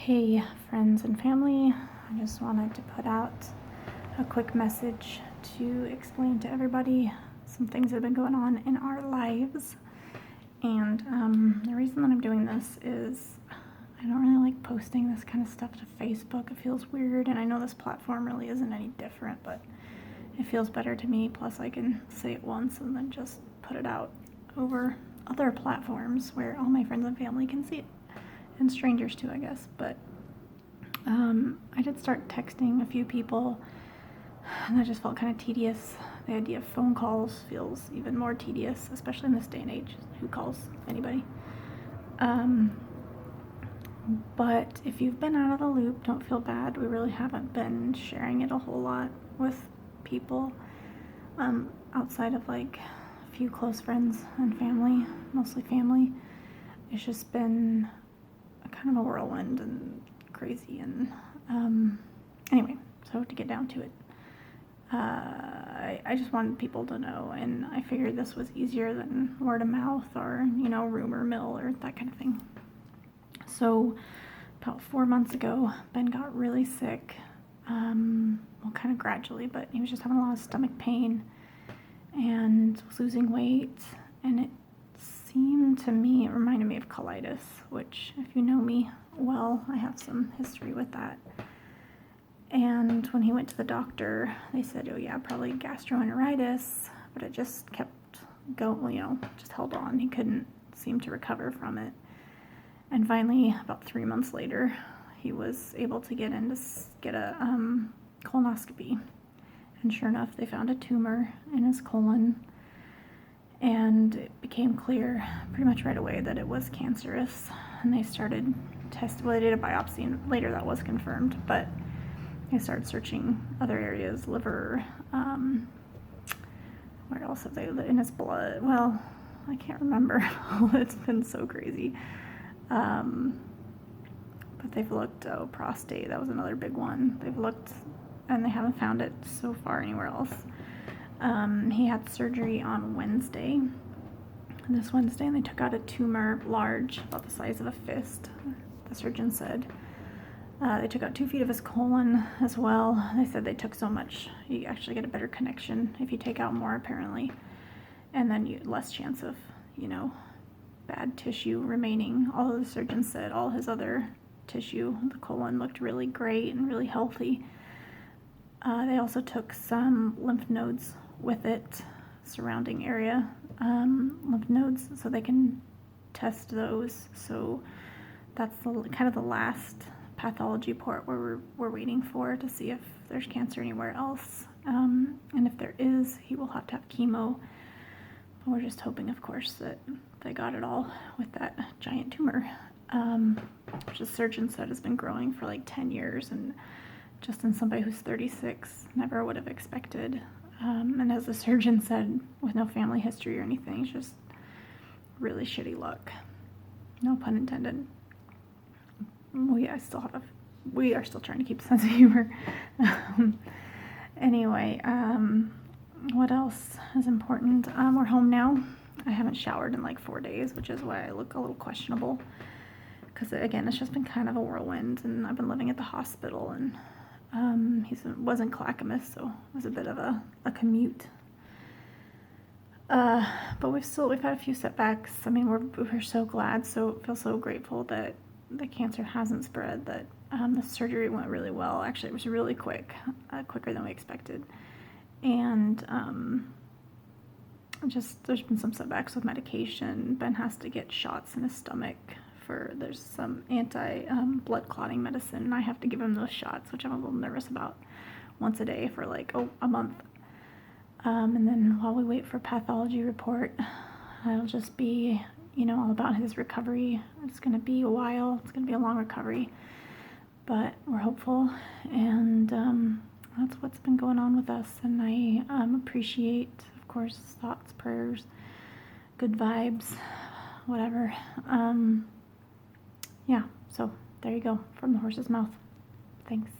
Hey, friends and family. I just wanted to put out a quick message to explain to everybody some things that have been going on in our lives. And the reason that I'm doing this is I don't really like posting this kind of stuff to Facebook. It feels weird, and I know this platform really isn't any different, but it feels better to me. Plus, I can say it once and then just put it out over other platforms where all my friends and family can see it. And strangers too, I guess. But I did start texting a few people, and that just felt kind of tedious. The idea of phone calls feels even more tedious, especially in this day and age. Who calls anybody? But if you've been out of the loop, don't feel bad. We really haven't been sharing it a whole lot with people outside of like a few close friends and family, mostly family. It's just been kind of a whirlwind and crazy, and anyway, so to get down to it, I just wanted people to know, and I figured this was easier than word of mouth or rumor mill or that kind of thing. So about 4 months ago, Ben got really sick, well, kind of gradually, but he was just having a lot of stomach pain and was losing weight, and it seemed to me, it reminded me of colitis, which, if you know me well, I have some history with that. And when he went to the doctor, they said, oh yeah, probably gastroenteritis, but it just kept going, just held on. He couldn't seem to recover from it. And finally, about 3 months later, he was able to get a colonoscopy. And sure enough, they found a tumor in his colon. And it became clear pretty much right away that it was cancerous. And they started they did a biopsy, and later that was confirmed. But they started searching other areas, liver, where else have they, in his blood? Well, I can't remember. It's been so crazy. But they've looked, prostate, that was another big one. They've looked, and they haven't found it so far anywhere else. He had surgery on this Wednesday, and they took out a tumor large, about the size of a fist, the surgeon said. They took out 2 feet of his colon as well. They said they took so much, you actually get a better connection if you take out more, apparently. And then less chance of, bad tissue remaining. All of the surgeons said all his other tissue, the colon, looked really great and really healthy. They also took some lymph nodes with it, surrounding area lymph nodes, so they can test those. So that's kind of the last pathology part where we're waiting for to see if there's cancer anywhere else. And if there is, he will have to have chemo. But we're just hoping, of course, that they got it all with that giant tumor, which the surgeon said has been growing for like 10 years, and just in somebody who's 36, never would have expected. And as the surgeon said, with no family history or anything, it's just really shitty luck. No pun intended. We are still trying to keep a sense of humor. Anyway, what else is important? We're home now. I haven't showered in like 4 days, which is why I look a little questionable. Because again, it's just been kind of a whirlwind, and I've been living at the hospital, and he was in Clackamas, so it was a bit of a commute. But we've had a few setbacks. I mean, we're so glad, feel so grateful that the cancer hasn't spread, that the surgery went really well. Actually, it was really quick, quicker than we expected. And there's been some setbacks with medication. Ben has to get shots in his stomach there's some blood clotting medicine, and I have to give him those shots, which I'm a little nervous about, once a day for like a month. And then while we wait for pathology report, it'll just be all about his recovery. It's going to be a while. It's going to be a long recovery, but we're hopeful, and that's what's been going on with us. And I appreciate, of course, thoughts, prayers, good vibes, whatever. Yeah, so there you go, from the horse's mouth. Thanks.